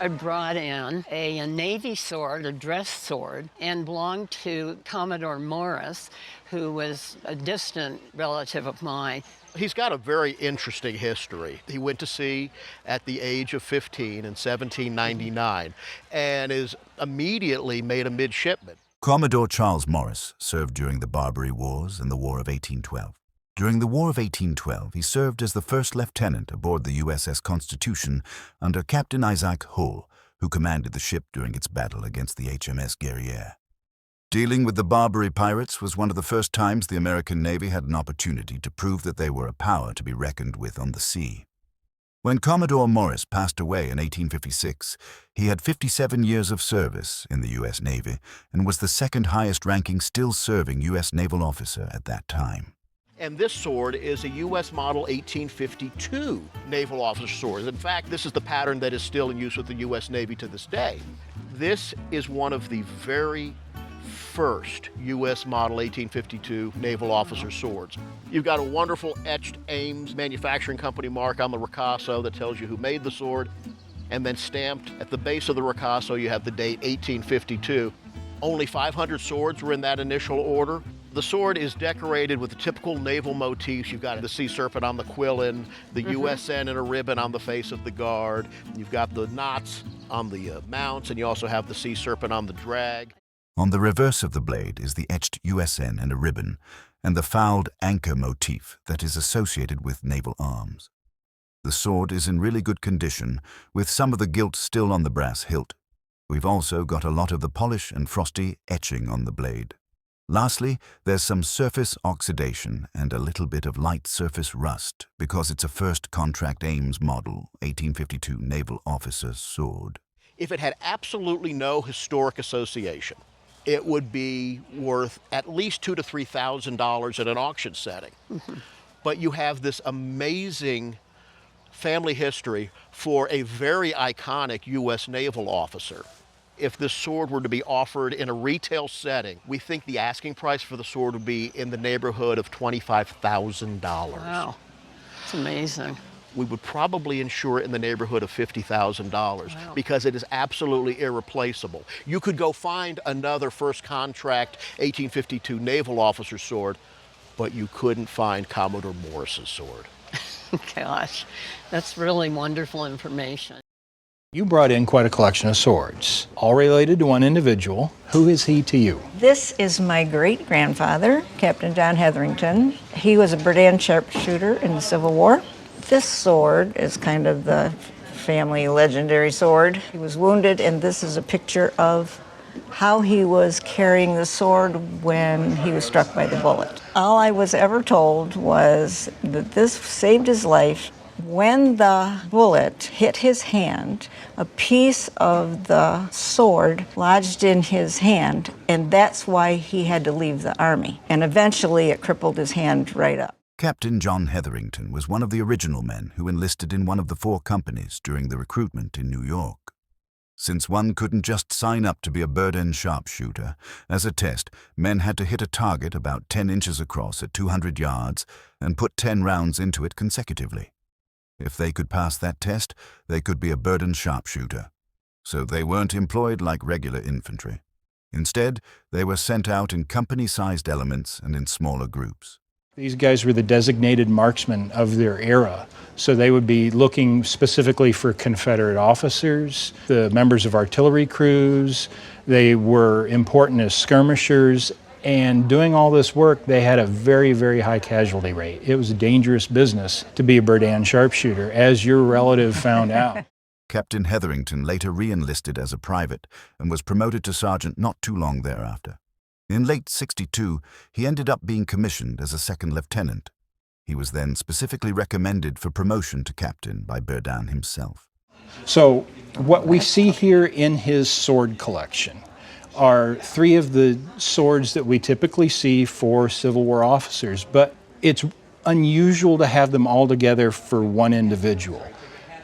I brought in a Navy sword, a dress sword, and belonged to Commodore Morris, who was a distant relative of mine. He's got a very interesting history. He went to sea at the age of 15 in 1799 and is immediately made a midshipman. Commodore Charles Morris served during the Barbary Wars and the War of 1812. During the War of 1812, he served as the first lieutenant aboard the USS Constitution under Captain Isaac Hull, who commanded the ship during its battle against the HMS Guerriere. Dealing with the Barbary pirates was one of the first times the American Navy had an opportunity to prove that they were a power to be reckoned with on the sea. When Commodore Morris passed away in 1856, he had 57 years of service in the U.S. Navy and was the second highest-ranking still-serving U.S. naval officer at that time. And this sword is a U.S. model 1852 naval officer sword. In fact, this is the pattern that is still in use with the U.S. Navy to this day. This is one of the very first U.S. model 1852 naval officer swords. You've got a wonderful etched Ames Manufacturing Company mark on the ricasso that tells you who made the sword, and then stamped at the base of the ricasso you have the date 1852. Only 500 swords were in that initial order. The sword is decorated with the typical naval motifs. You've got the sea serpent on the quillin, the USN and a ribbon on the face of the guard. You've got the knots on the mounts, and you also have the sea serpent on the drag. On the reverse of the blade is the etched USN and a ribbon, and the fouled anchor motif that is associated with naval arms. The sword is in really good condition, with some of the gilt still on the brass hilt. We've also got a lot of the polish and frosty etching on the blade. Lastly, there's some surface oxidation and a little bit of light surface rust because it's a first contract Ames model 1852 naval officer's sword. If it had absolutely no historic association, it would be worth at least $2,000 to $3,000 in an auction setting. But you have this amazing family history for a very iconic U.S. naval officer. If this sword were to be offered in a retail setting, we think the asking price for the sword would be in the neighborhood of $25,000. Wow, it's amazing. We would probably insure it in the neighborhood of $50,000 Wow. because it is absolutely irreplaceable. You could go find another first contract 1852 naval officer sword, but you couldn't find Commodore Morris's sword. Gosh, that's really wonderful information. You brought in quite a collection of swords, all related to one individual. Who is he to you? This is my great-grandfather, Captain John Hetherington. He was a Berdan sharpshooter in the Civil War. This sword is kind of the family legendary sword. He was wounded, and this is a picture of how he was carrying the sword when he was struck by the bullet. All I was ever told was that this saved his life. When the bullet hit his hand, a piece of the sword lodged in his hand, and that's why he had to leave the Army. And eventually it crippled his hand right up. Captain John Hetherington was one of the original men who enlisted in one of the 4 companies during the recruitment in New York. Since one couldn't just sign up to be a Berdan sharpshooter, as a test, men had to hit a target about 10 inches across at 200 yards and put 10 rounds into it consecutively. If they could pass that test, they could be a Berdan sharpshooter. So they weren't employed like regular infantry. Instead, they were sent out in company-sized elements and in smaller groups. These guys were the designated marksmen of their era. So they would be looking specifically for Confederate officers, the members of artillery crews. They were important as skirmishers. And doing all this work, they had a very, very high casualty rate. It was a dangerous business to be a Berdan sharpshooter, as your relative found out. Captain Hetherington later re-enlisted as a private and was promoted to sergeant not too long thereafter. In late '62, he ended up being commissioned as a second lieutenant. He was then specifically recommended for promotion to captain by Berdan himself. So what we see here in his sword collection are 3 of the swords that we typically see for Civil War officers, but it's unusual to have them all together for one individual.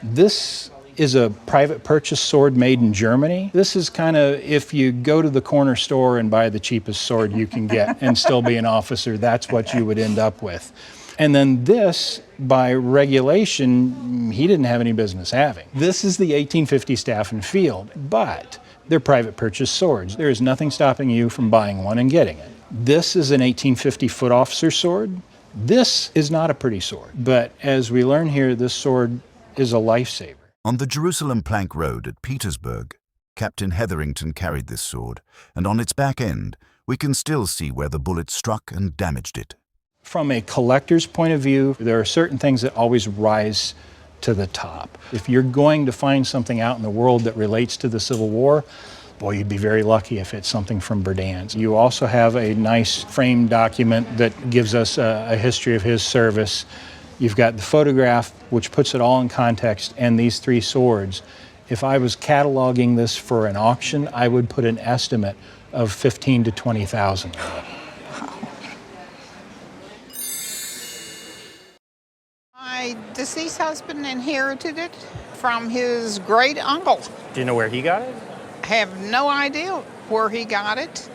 This is a private purchase sword made in Germany. This is kind of, if you go to the corner store and buy the cheapest sword you can get and still be an officer, that's what you would end up with. And then this, by regulation, he didn't have any business having. This is the 1850 Staff and Field, but they're private purchase swords. There is nothing stopping you from buying one and getting it. This is an 1850 foot officer sword. This is not a pretty sword, but as we learn here, this sword is a lifesaver. On the Jerusalem Plank Road at Petersburg, Captain Hetherington carried this sword, and on its back end, we can still see where the bullet struck and damaged it. From a collector's point of view, there are certain things that always rise to the top. If you're going to find something out in the world that relates to the Civil War, boy, you'd be very lucky if it's something from Berdan. You also have a nice framed document that gives us a history of his service. You've got the photograph, which puts it all in context, and these three swords. If I was cataloging this for an auction, I would put an estimate of $15,000 to $20,000. My deceased husband inherited it from his great uncle. Do you know where he got it? Have no idea where he got it,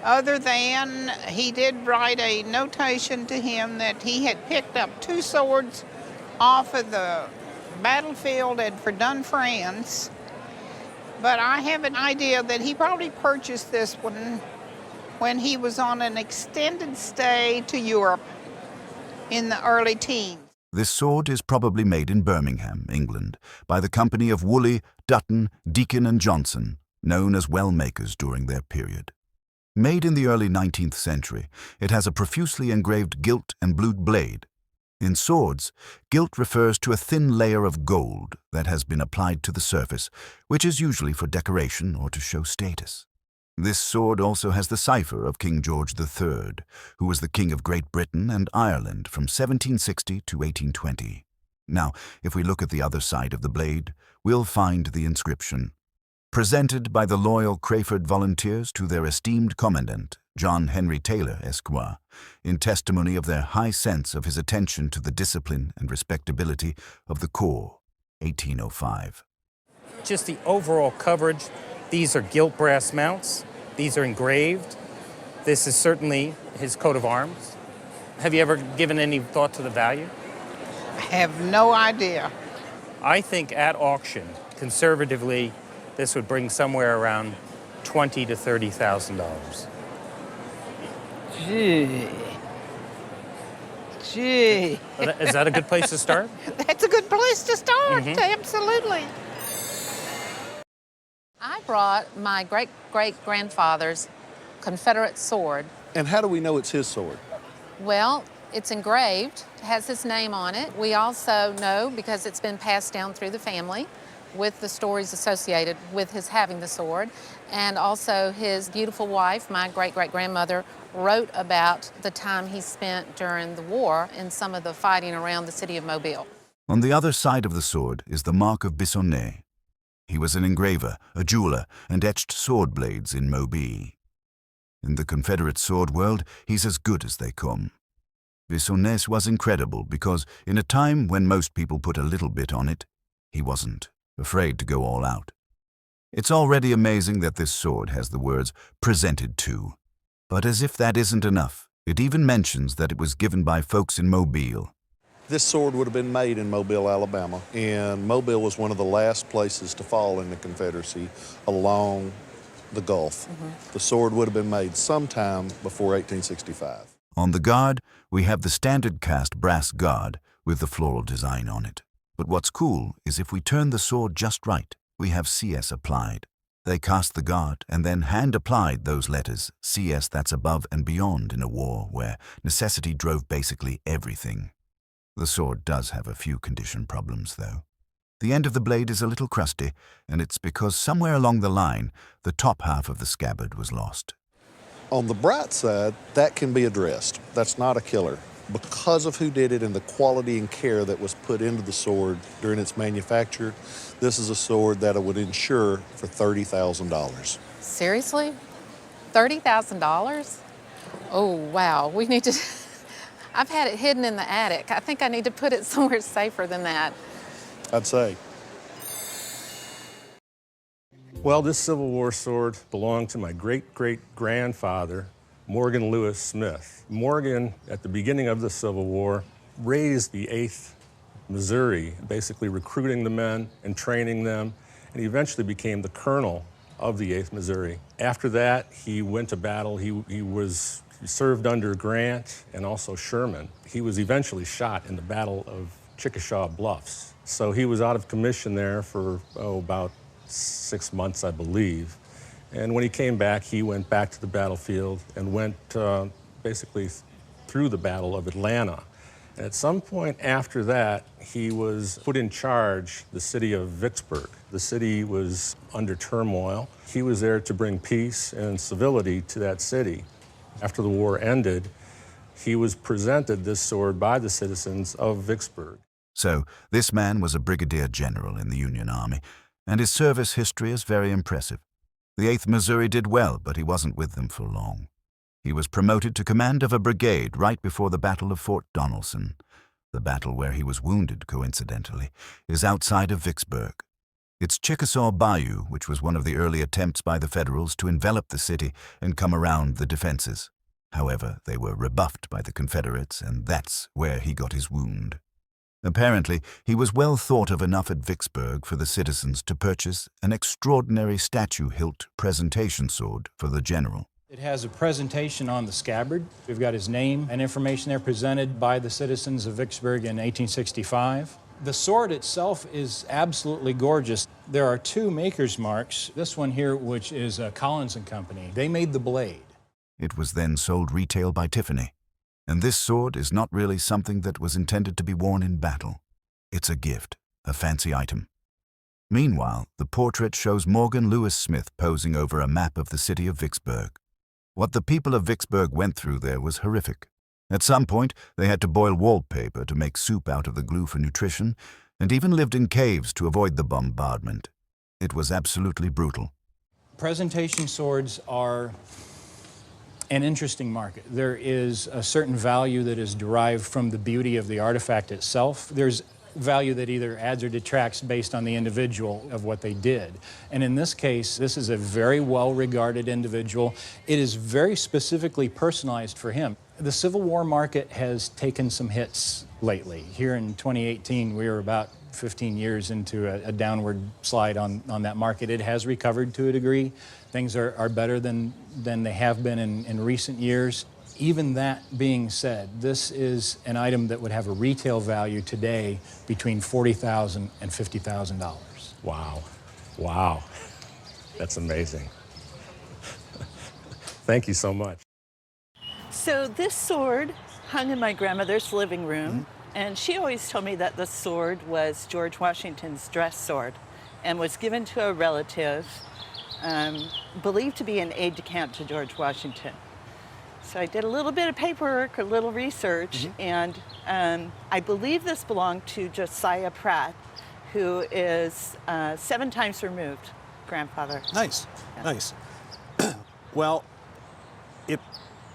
other than he did write a notation to him that he had picked up two swords off of the battlefield at Verdun, France. But I have an idea that he probably purchased this one when he was on an extended stay to Europe in the early teens. This sword is probably made in Birmingham, England, by the company of Woolley, Dutton, Deakin and Johnson, known as well makers during their period. Made in the early 19th century, it has a profusely engraved gilt and blued blade. In swords, gilt refers to a thin layer of gold that has been applied to the surface, which is usually for decoration or to show status. This sword also has the cipher of King George III, who was the King of Great Britain and Ireland from 1760 to 1820. Now, if we look at the other side of the blade, we'll find the inscription, "Presented by the loyal Crayford volunteers to their esteemed commandant, John Henry Taylor, Esquire, in testimony of their high sense of his attention to the discipline and respectability of the Corps, 1805. Just the overall coverage. These are gilt brass mounts. These are engraved. This is certainly his coat of arms. Have you ever given any thought to the value? I have no idea. I think at auction, conservatively, this would bring somewhere around $20,000 to $30,000. Gee. Is that a good place to start? That's a good place to start, absolutely. I brought my great-great-grandfather's Confederate sword. And how do we know it's his sword? Well, it's engraved, has his name on it. We also know, because it's been passed down through the family, with the stories associated with his having the sword. And also his beautiful wife, my great-great-grandmother, wrote about the time he spent during the war in some of the fighting around the city of Mobile. On the other side of the sword is the mark of Bissonnet. He was an engraver, a jeweler, and etched sword blades in Mobile. In the Confederate sword world, he's as good as they come. Bissonnet was incredible because, in a time when most people put a little bit on it, he wasn't afraid to go all out. It's already amazing that this sword has the words, "presented to." But as if that isn't enough, it even mentions that it was given by folks in Mobile. This sword would have been made in Mobile, Alabama, and Mobile was one of the last places to fall in the Confederacy along the Gulf. The sword would have been made sometime before 1865. On the guard, we have the standard cast brass guard with the floral design on it. But what's cool is if we turn the sword just right, we have CS applied. They cast the guard and then hand-applied those letters, CS that's above and beyond in a war where necessity drove basically everything. The sword does have a few condition problems, though. The end of the blade is a little crusty, and it's because somewhere along the line, the top half of the scabbard was lost. On the bright side, that can be addressed. That's not a killer. Because of who did it and the quality and care that was put into the sword during its manufacture, this is a sword that I would insure for $30,000. Seriously? $30,000? Oh, wow. We need to... I've had it hidden in the attic. I think I need to put it somewhere safer than that. I'd say. Well, this Civil War sword belonged to my great-great-grandfather, Morgan Lewis Smith. Morgan, at the beginning of the Civil War, raised the 8th Missouri, basically recruiting the men and training them, and he eventually became the colonel of the 8th Missouri. After that, he went to battle. He served under Grant and also Sherman. He was eventually shot in the Battle of Chickasha Bluffs. So he was out of commission there for, about 6 months, I believe. And when he came back, he went back to the battlefield and went basically through the Battle of Atlanta. And at some point after that, he was put in charge the city of Vicksburg. The city was under turmoil. He was there to bring peace and civility to that city. After the war ended, he was presented this sword by the citizens of Vicksburg. So, this man was a brigadier general in the Union Army, and his service history is very impressive. The 8th Missouri did well, but he wasn't with them for long. He was promoted to command of a brigade right before the Battle of Fort Donelson. The battle where he was wounded, coincidentally, is outside of Vicksburg. It's Chickasaw Bayou, which was one of the early attempts by the Federals to envelop the city and come around the defenses. However, they were rebuffed by the Confederates, and that's where he got his wound. Apparently, he was well thought of enough at Vicksburg for the citizens to purchase an extraordinary statue-hilt presentation sword for the general. It has a presentation on the scabbard. We've got his name and information there presented by the citizens of Vicksburg in 1865. The sword itself is absolutely gorgeous. There are 2 maker's marks. This one here, which is Collins & Company. They made the blade. It was then sold retail by Tiffany. And this sword is not really something that was intended to be worn in battle. It's a gift, a fancy item. Meanwhile, the portrait shows Morgan Lewis Smith posing over a map of the city of Vicksburg. What the people of Vicksburg went through there was horrific. At some point, they had to boil wallpaper to make soup out of the glue for nutrition, and even lived in caves to avoid the bombardment. It was absolutely brutal. Presentation swords are an interesting market. There is a certain value that is derived from the beauty of the artifact itself. There's value that either adds or detracts based on the individual of what they did. And in this case, this is a very well-regarded individual. It is very specifically personalized for him. The Civil War market has taken some hits lately. Here in 2018, we were about 15 years into a downward slide on that market. It has recovered to a degree. Things are better than they have been in recent years. Even that being said, this is an item that would have a retail value today between $40,000 and $50,000. Wow. Wow. That's amazing. Thank you so much. So this sword hung in my grandmother's living room, and she always told me that the sword was George Washington's dress sword and was given to a relative believed to be an aide-de-camp to George Washington. So I did a little bit of paperwork, a little research, and I believe this belonged to Josiah Pratt, who is 7 times removed grandfather. Nice, Yeah. nice. Well, it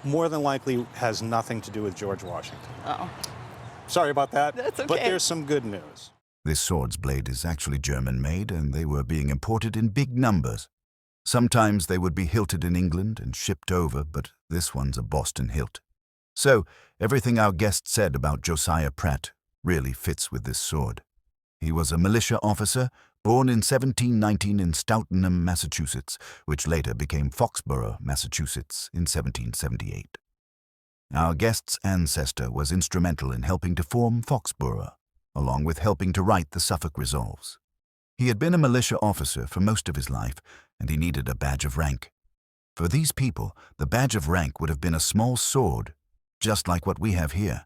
more than likely has nothing to do with George Washington. Oh, Sorry about that, That's but okay. there's some good news. This sword's blade is actually German-made, and they were being imported in big numbers. Sometimes they would be hilted in England and shipped over, but this one's a Boston hilt. So, everything our guest said about Josiah Pratt really fits with this sword. He was a militia officer, born in 1719 in Stoutenham, Massachusetts, which later became Foxborough, Massachusetts, in 1778. Our guest's ancestor was instrumental in helping to form Foxborough, along with helping to write the Suffolk Resolves. He had been a militia officer for most of his life, and he needed a badge of rank. For these people, the badge of rank would have been a small sword, just like what we have here.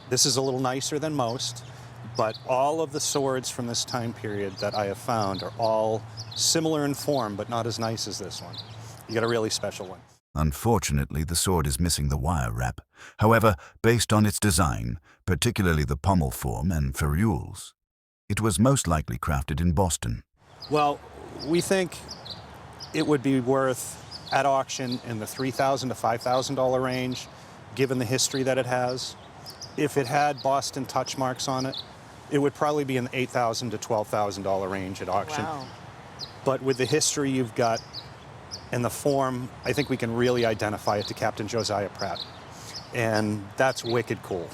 This is a little nicer than most, but all of the swords from this time period that I have found are all similar in form, but not as nice as this one. You got a really special one. Unfortunately, the sword is missing the wire wrap. However, based on its design, particularly the pommel form and ferrules, it was most likely crafted in Boston. Well, we think it would be worth, at auction, in the $3,000 to $5,000 range, given the history that it has. If it had Boston touch marks on it, it would probably be in the $8,000 to $12,000 range at auction. wow. But with the history you've got and the form, I think we can really identify it to Captain Josiah Pratt. And that's wicked cool.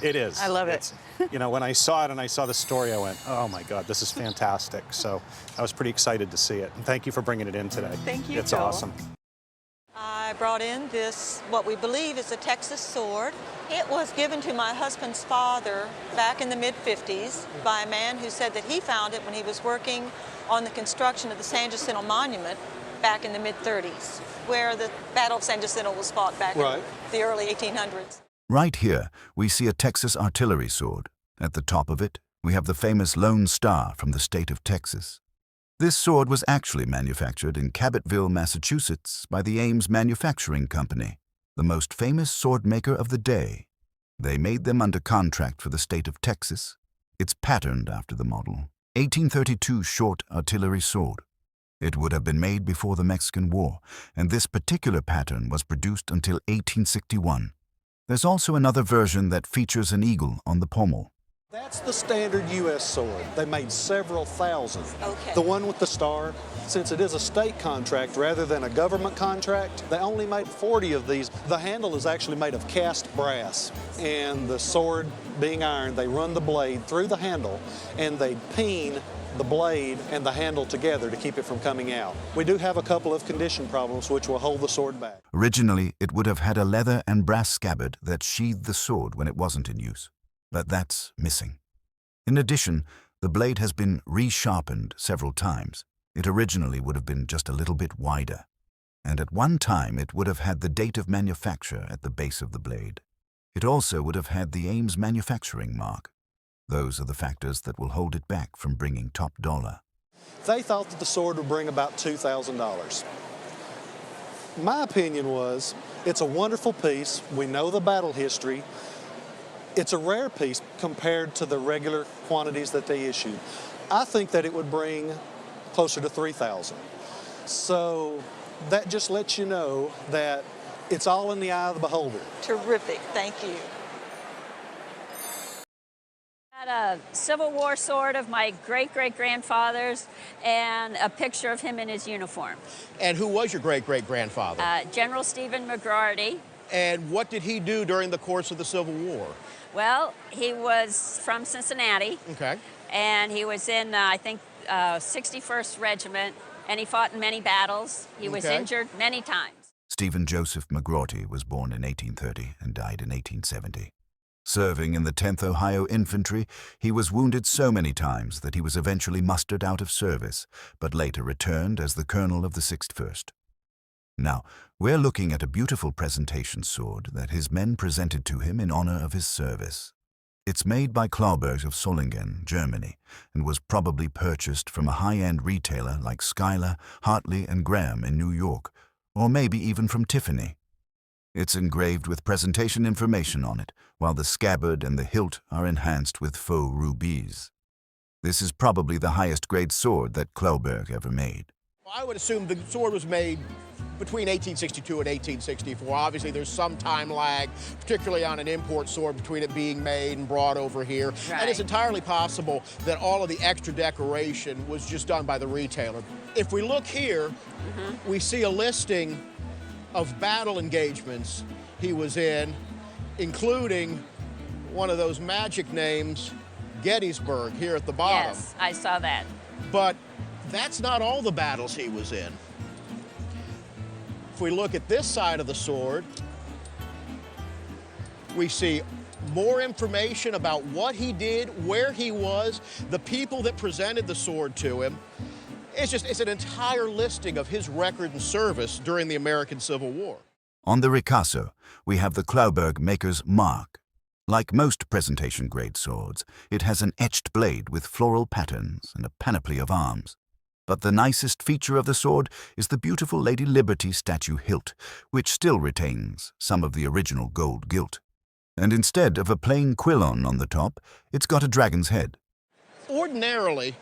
It is. I love it. It's, you know, when I saw it and I saw the story, I went, oh my God, this is fantastic. So I was pretty excited to see it. And thank you for bringing it in today. Thank you, It's Joel. awesome. I brought in this, what we believe is a Texas sword. It was given to my husband's father back in the mid-50s by a man who said that he found it when he was working on the construction of the San Jacinto Monument back in the mid-30s, where the Battle of San Jacinto was fought back in the early 1800s. Right here, we see a Texas artillery sword. At the top of it, we have the famous Lone Star from the state of Texas. This sword was actually manufactured in Cabottville, Massachusetts by the Ames Manufacturing Company, the most famous sword maker of the day. They made them under contract for the state of Texas. It's patterned after the model 1832 short artillery sword. It would have been made before the Mexican War, and this particular pattern was produced until 1861. There's also another version that features an eagle on the pommel. That's the standard U.S. sword. They made several thousand. Okay. The one with the star, since it is a state contract rather than a government contract, they only made 40 of these. The handle is actually made of cast brass, and the sword being iron, they run the blade through the handle, and they peen the blade and the handle together to keep it from coming out. We do have a couple of condition problems which will hold the sword back. Originally, it would have had a leather and brass scabbard that sheathed the sword when it wasn't in use, but that's missing. In addition, the blade has been resharpened several times. It originally would have been just a little bit wider, and at one time it would have had the date of manufacture at the base of the blade. It also would have had the Ames manufacturing mark. Those are the factors that will hold it back from bringing top dollar. They thought that the sword would bring about $2,000. My opinion was, it's a wonderful piece. We know the battle history. It's a rare piece compared to the regular quantities that they issued. I think that it would bring closer to $3,000. So that just lets you know that it's all in the eye of the beholder. Terrific, thank you. A Civil War sword of my great-great-grandfather's and a picture of him in his uniform. And who was your great-great-grandfather? General Stephen McGroarty. And what did he do during the course of the Civil War? Well, he was from Cincinnati. Okay. And he was in, I think, 61st Regiment, and he fought in many battles. He was injured many times. Stephen Joseph McGroarty was born in 1830 and died in 1870. Serving in the 10th Ohio Infantry, he was wounded so many times that he was eventually mustered out of service, but later returned as the colonel of the 6th First. Now, we're looking at a beautiful presentation sword that his men presented to him in honor of his service. It's made by Clauberg of Solingen, Germany, and was probably purchased from a high-end retailer like Schuyler, Hartley, and Graham in New York, or maybe even from Tiffany. It's engraved with presentation information on it, while the scabbard and the hilt are enhanced with faux rubies. This is probably the highest-grade sword that Clauberg ever made. Well, I would assume the sword was made between 1862 and 1864. Obviously, there's some time lag, particularly on an import sword, between it being made and brought over here. Right. And it's entirely possible that all of the extra decoration was just done by the retailer. If we look here, we see a listing of battle engagements he was in, including one of those magic names, Gettysburg, here at the bottom. Yes, I saw that. But that's not all the battles he was in. If we look at this side of the sword, we see more information about what he did, where he was, the people that presented the sword to him. It's an entire listing of his record and service during the American Civil War. On the ricasso, we have the Clauberg maker's mark. Like most presentation-grade swords, it has an etched blade with floral patterns and a panoply of arms. But the nicest feature of the sword is the beautiful Lady Liberty statue hilt, which still retains some of the original gold gilt. And instead of a plain quillon on the top, it's got a dragon's head. Ordinarily,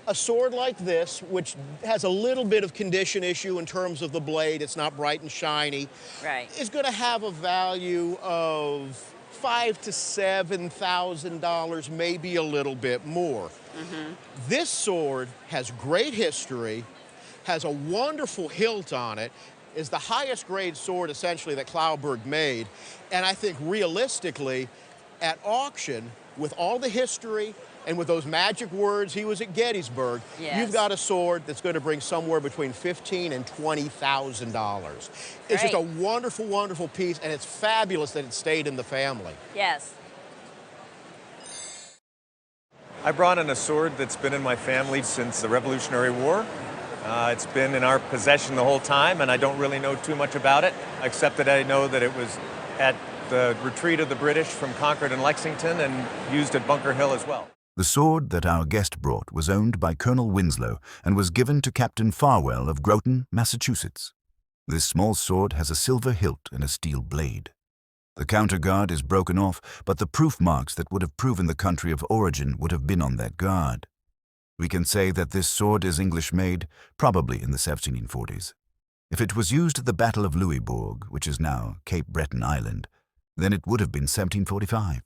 a sword like this, which has a little bit of condition issue in terms of the blade, it's not bright and shiny, Right. is going to have a value of $5,000 to $7,000, maybe a little bit more. This sword has great history, has a wonderful hilt on it, is the highest grade sword essentially that Klauberg made. And I think realistically, at auction, with all the history and with those magic words, he was at Gettysburg, Yes. you've got a sword that's going to bring somewhere between $15,000 and $20,000. It's just a wonderful, wonderful piece, and it's fabulous that it stayed in the family. Yes. I brought in a sword that's been in my family since the Revolutionary War. It's been in our possession the whole time, and I don't really know too much about it, except that I know that it was at the retreat of the British from Concord and Lexington and used at Bunker Hill as well. The sword that our guest brought was owned by Colonel Winslow and was given to Captain Farwell of Groton, Massachusetts. This small sword has a silver hilt and a steel blade. The counterguard is broken off, but the proof marks that would have proven the country of origin would have been on that guard. We can say that this sword is English-made, probably in the 1740s. If it was used at the Battle of Louisbourg, which is now Cape Breton Island, then it would have been 1745.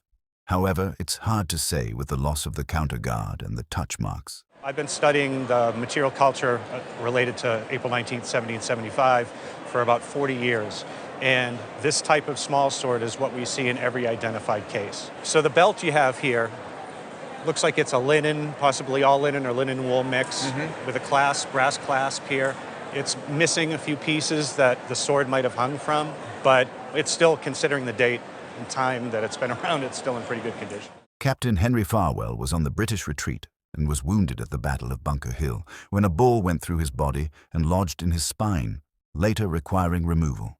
However, it's hard to say with the loss of the counterguard and the touch marks. I've been studying the material culture related to April 19th, 1775 for about 40 years. And this type of small sword is what we see in every identified case. So the belt you have here looks like it's a linen, possibly all linen or linen wool mix with a clasp, brass clasp here. It's missing a few pieces that the sword might have hung from, but it's still, considering the date and time that it's been around, it's still in pretty good condition. Captain Henry Farwell was on the British retreat and was wounded at the Battle of Bunker Hill when a ball went through his body and lodged in his spine, later requiring removal.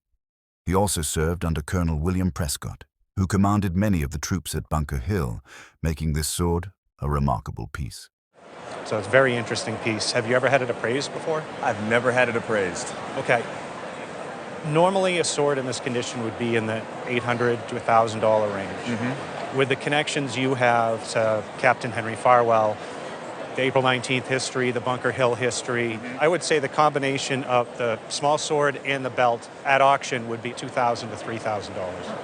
He also served under Colonel William Prescott, who commanded many of the troops at Bunker Hill, making this sword a remarkable piece. So it's a very interesting piece. Have you ever had it appraised before? I've never had it appraised. Okay. Normally, a sword in this condition would be in the $800 to $1,000 range. With the connections you have to Captain Henry Farwell, the April 19th history, the Bunker Hill history, I would say the combination of the small sword and the belt at auction would be $2,000 to $3,000.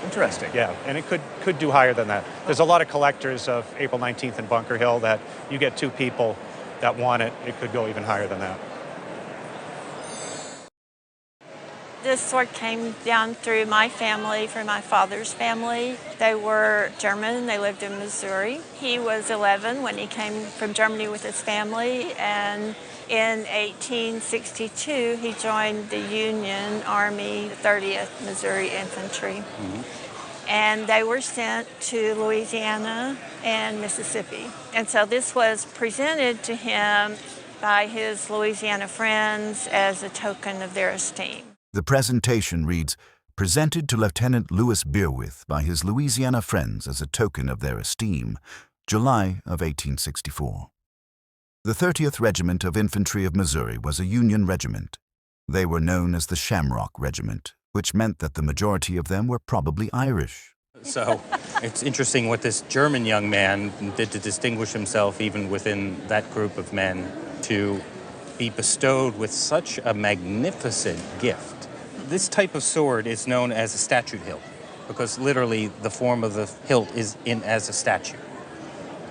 Interesting. Yeah, and it could do higher than that. There's a lot of collectors of April 19th and Bunker Hill that you get two people that want it, it could go even higher than that. This sword came down through my family, through my father's family. They were German, they lived in Missouri. He was 11 when he came from Germany with his family, and in 1862 he joined the Union Army, the 30th Missouri Infantry. And they were sent to Louisiana and Mississippi. And so this was presented to him by his Louisiana friends as a token of their esteem. The presentation reads, "Presented to Lieutenant Louis Beerwith by his Louisiana friends as a token of their esteem, July of 1864. The 30th Regiment of Infantry of Missouri was a Union regiment. They were known as the Shamrock Regiment, which meant that the majority of them were probably Irish." So it's interesting what this German young man did to distinguish himself even within that group of men, to be bestowed with such a magnificent gift. This type of sword is known as a statute hilt because literally the form of the hilt is in as a statue.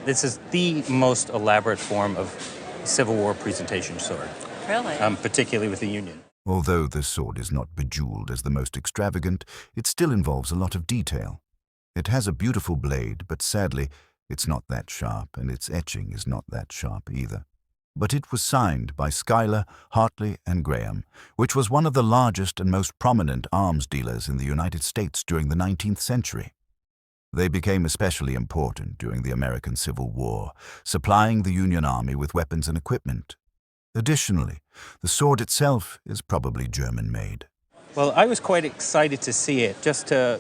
This is the most elaborate form of Civil War presentation sword. Really? Particularly with the Union. Although this sword is not bejeweled as the most extravagant, it still involves a lot of detail. It has a beautiful blade, but sadly, it's not that sharp, and its etching is not that sharp either. But it was signed by Schuyler, Hartley, and Graham, which was one of the largest and most prominent arms dealers in the United States during the 19th century. They became especially important during the American Civil War, supplying the Union Army with weapons and equipment. Additionally, the sword itself is probably German-made. Well, I was quite excited to see it, just to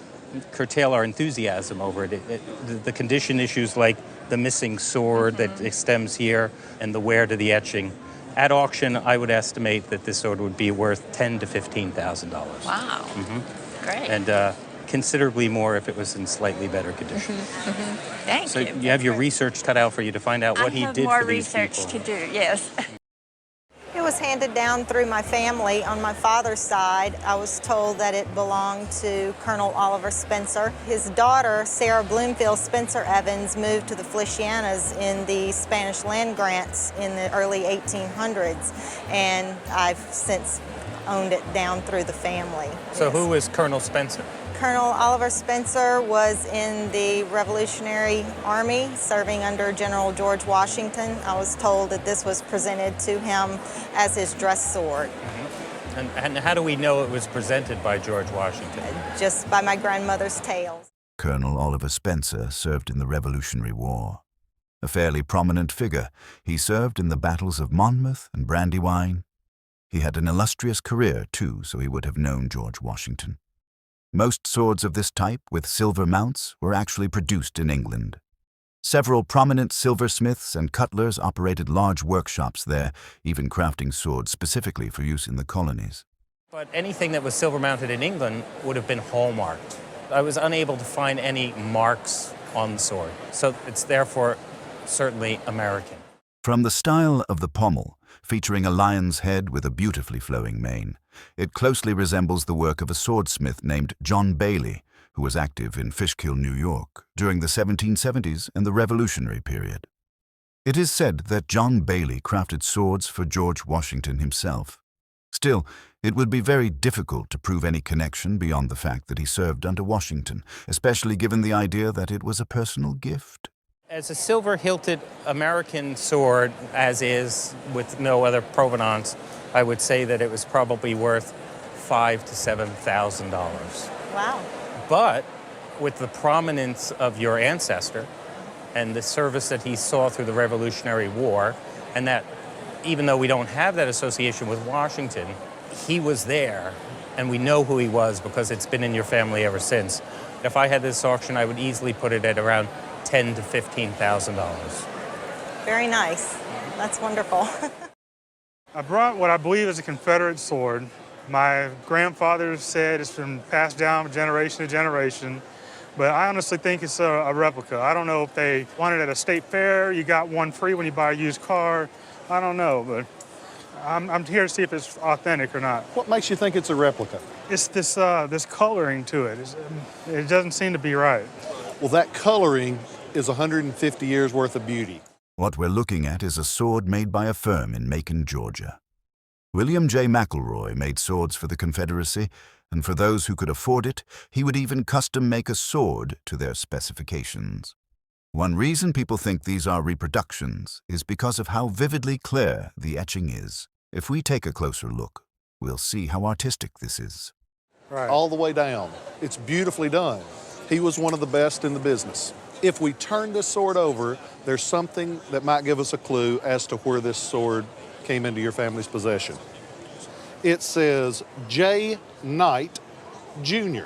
curtail our enthusiasm over it. The condition issues like the missing sword that stems here and the wear to the etching. At auction, I would estimate that this sword would be worth $10,000 to $15,000. Wow. Great. And considerably more if it was in slightly better condition. Thank So you. you have your research cut out for you to find out what he did for these people. I have more research to do, yes. It was handed down through my family. On my father's side, I was told that it belonged to Colonel Oliver Spencer. His daughter, Sarah Bloomfield Spencer Evans, moved to the Felicianas in the Spanish land grants in the early 1800s, and I've since owned it down through the family. So Yes. who is Colonel Spencer? Colonel Oliver Spencer was in the Revolutionary Army serving under General George Washington. I was told that this was presented to him as his dress sword. And how do we know it was presented by George Washington? Just by my grandmother's tales. Colonel Oliver Spencer served in the Revolutionary War. A fairly prominent figure, he served in the battles of Monmouth and Brandywine. He had an illustrious career, too, so he would have known George Washington. Most swords of this type, with silver mounts, were actually produced in England. Several prominent silversmiths and cutlers operated large workshops there, even crafting swords specifically for use in the colonies. But anything that was silver-mounted in England would have been hallmarked. I was unable to find any marks on the sword, so it's therefore certainly American. From the style of the pommel, featuring a lion's head with a beautifully flowing mane, it closely resembles the work of a swordsmith named John Bailey, who was active in Fishkill, New York, during the 1770s and the Revolutionary period. It is said that John Bailey crafted swords for George Washington himself. Still, it would be very difficult to prove any connection beyond the fact that he served under Washington, especially given the idea that it was a personal gift. As a silver-hilted American sword, as is, with no other provenance, I would say that it was probably worth $5,000 to $7,000. Wow. But with the prominence of your ancestor and the service that he saw through the Revolutionary War, and that even though we don't have that association with Washington, he was there, and we know who he was because it's been in your family ever since. If I had this auction, I would easily put it at around $10,000 to $15,000. Very nice. That's wonderful. I brought what I believe is a Confederate sword. My grandfather said it's been passed down generation to generation, but I honestly think it's a replica. I don't know if they won it at a state fair, you got one free when you buy a used car. I don't know, but I'm here to see if it's authentic or not. What makes you think it's a replica? It's this coloring to it. It doesn't seem to be right. Well, that coloring is 150 years worth of beauty. What we're looking at is a sword made by a firm in Macon, Georgia. William J. McElroy made swords for the Confederacy, and for those who could afford it, he would even custom make a sword to their specifications. One reason people think these are reproductions is because of how vividly clear the etching is. If we take a closer look, we'll see how artistic this is. Right. All the way down. It's beautifully done. He was one of the best in the business. If we turn this sword over, there's something that might give us a clue as to where this sword came into your family's possession. It says J. Knight Jr.,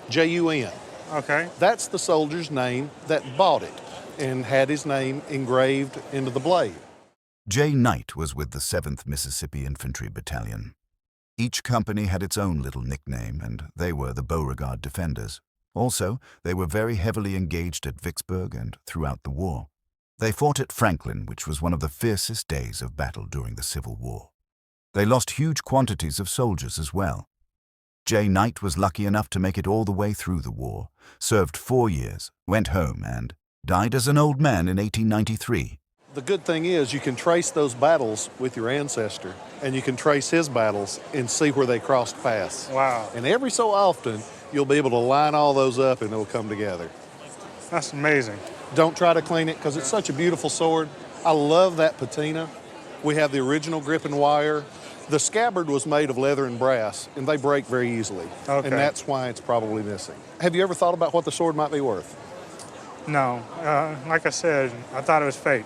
J-U-N. Okay. That's the soldier's name that bought it and had his name engraved into the blade. J. Knight was with the 7th Mississippi Infantry Battalion. Each company had its own little nickname, and they were the Beauregard Defenders. Also, they were very heavily engaged at Vicksburg and throughout the war. They fought at Franklin, which was one of the fiercest days of battle during the Civil War. They lost huge quantities of soldiers as well. J. Knight was lucky enough to make it all the way through the war, served 4 years, went home, and died as an old man in 1893. The good thing is you can trace those battles with your ancestor, and you can trace his battles and see where they crossed paths. Wow. And every so often, you'll be able to line all those up and it'll come together. That's amazing. Don't try to clean it because it's such a beautiful sword. I love that patina. We have the original grip and wire. The scabbard was made of leather and brass, and they break very easily. Okay. And that's why it's probably missing. Have you ever thought about what the sword might be worth? No. Like I said, I thought it was fake.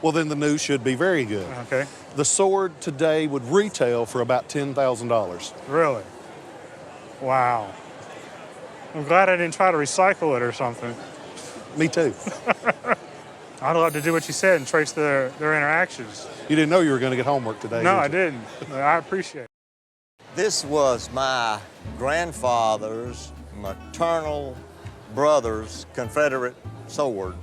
Well, then the news should be very good. Okay. The sword today would retail for about $10,000. Really? Wow. I'm glad I didn't try to recycle it or something. Me too. I'd love to do what you said and trace their interactions. You didn't know you were going to get homework today, No, did you? I didn't. I appreciate it. This was my grandfather's maternal brother's Confederate sword.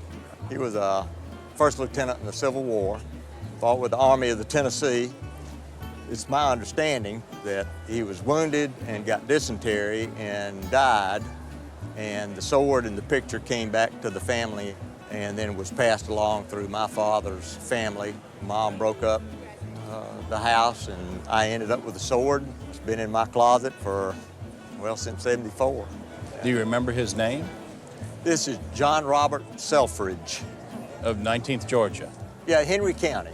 He was a first lieutenant in the Civil War, fought with the Army of the Tennessee. It's my understanding that he was wounded and got dysentery and died, and the sword in the picture came back to the family and then was passed along through my father's family. Mom broke up the house and I ended up with the sword. It's been in my closet for, well, since '74. Do you remember his name? This is John Robert Selfridge. Of 19th Georgia? Yeah, Henry County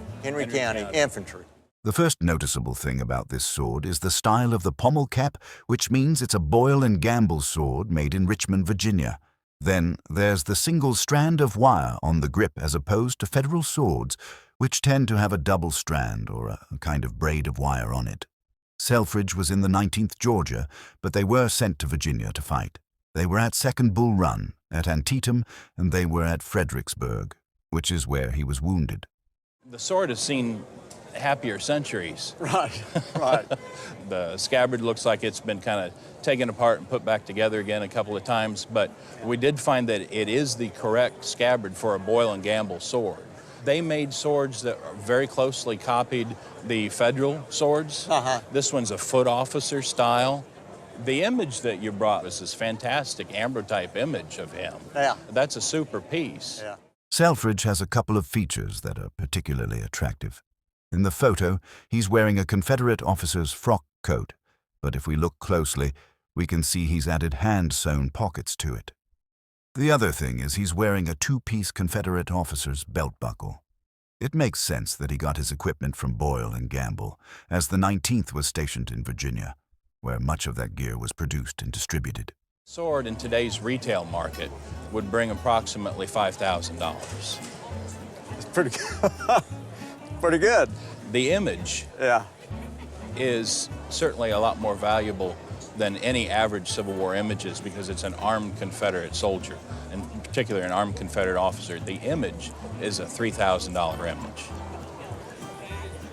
Infantry. The first noticeable thing about this sword is the style of the pommel cap, which means it's a Boyle and Gamble sword made in Richmond, Virginia. Then there's the single strand of wire on the grip as opposed to Federal swords, which tend to have a double strand or a kind of braid of wire on it. Selfridge was in the 19th Georgia, but they were sent to Virginia to fight. They were at Second Bull Run, at Antietam, and they were at Fredericksburg, which is where he was wounded. The sword has seen happier centuries. Right, right. The scabbard looks like it's been kind of taken apart and put back together again a couple of times, but we did find that it is the correct scabbard for a Boyle and Gamble sword. They made swords that very closely copied the Federal swords. This one's a foot officer style. The image that you brought was this fantastic ambrotype image of him. Yeah. That's a super piece. Yeah. Selfridge has a couple of features that are particularly attractive. In the photo, he's wearing a Confederate officer's frock coat, but if we look closely, we can see he's added hand-sewn pockets to it. The other thing is he's wearing a two-piece Confederate officer's belt buckle. It makes sense that he got his equipment from Boyle and Gamble, as the 19th was stationed in Virginia, where much of that gear was produced and distributed. Sword in today's retail market would bring approximately $5,000. It's pretty good. Pretty good. The image is certainly a lot more valuable than any average Civil War images because it's an armed Confederate soldier, and in particular an armed Confederate officer. The image is a $3,000 image.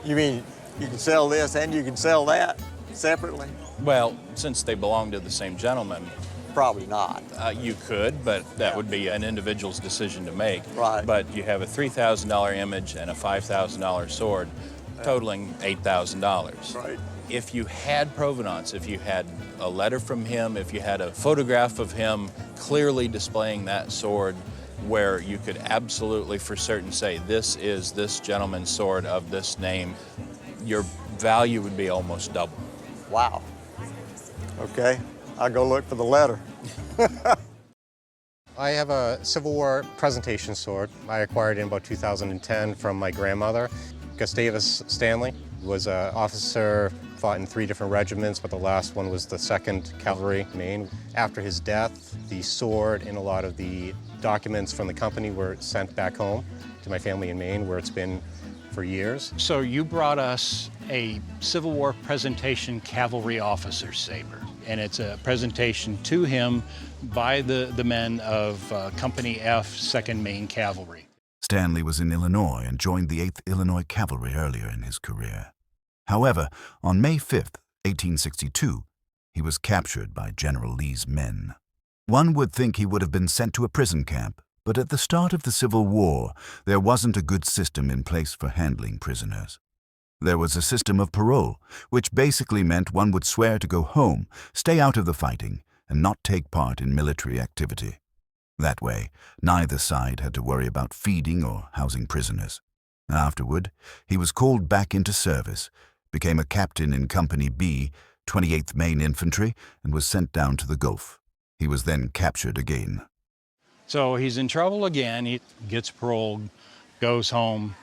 You mean you can sell this and you can sell that separately? Well, since they belong to the same gentleman. Probably not. You could, but that would be an individual's decision to make. Right. But you have a $3,000 image and a $5,000 sword, totaling $8,000. Right. If you had provenance, if you had a letter from him, if you had a photograph of him clearly displaying that sword, where you could absolutely for certain say, this is this gentleman's sword of this name, your value would be almost double. Wow. Okay, I'll go look for the letter. I have a Civil War presentation sword. I acquired it in about 2010 from my grandmother. Gustavus Stanley was an officer, fought in 3 different regiments, but the last one was the 2nd Cavalry, Maine. After his death, the sword and a lot of the documents from the company were sent back home to my family in Maine, where it's been for years. So you brought us a Civil War presentation cavalry officer saber, and it's a presentation to him by the men of Company F, 2nd Maine Cavalry. Stanley was in Illinois and joined the 8th Illinois Cavalry earlier in his career. However, on May 5th, 1862, he was captured by General Lee's men. One would think he would have been sent to a prison camp, but at the start of the Civil War, there wasn't a good system in place for handling prisoners. There was a system of parole, which basically meant one would swear to go home, stay out of the fighting, and not take part in military activity. That way, neither side had to worry about feeding or housing prisoners. Afterward, he was called back into service, became a captain in Company B, 28th Maine Infantry, and was sent down to the Gulf. He was then captured again. So he's in trouble again. He gets paroled, goes home,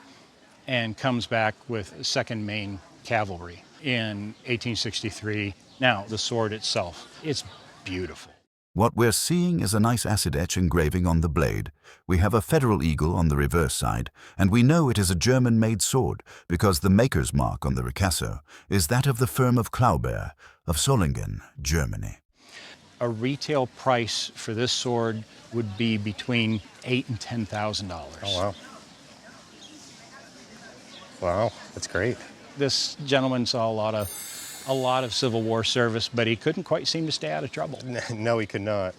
and comes back with 2nd Maine Cavalry in 1863. Now, the sword itself, it's beautiful. What we're seeing is a nice acid etch engraving on the blade. We have a Federal eagle on the reverse side, and we know it is a German-made sword because the maker's mark on the ricasso is that of the firm of Clauber of Solingen, Germany. A retail price for this sword would be between $8,000 and $10,000. Oh, wow. Wow, that's great. This gentleman saw a lot of Civil War service, but he couldn't quite seem to stay out of trouble. No, he could not.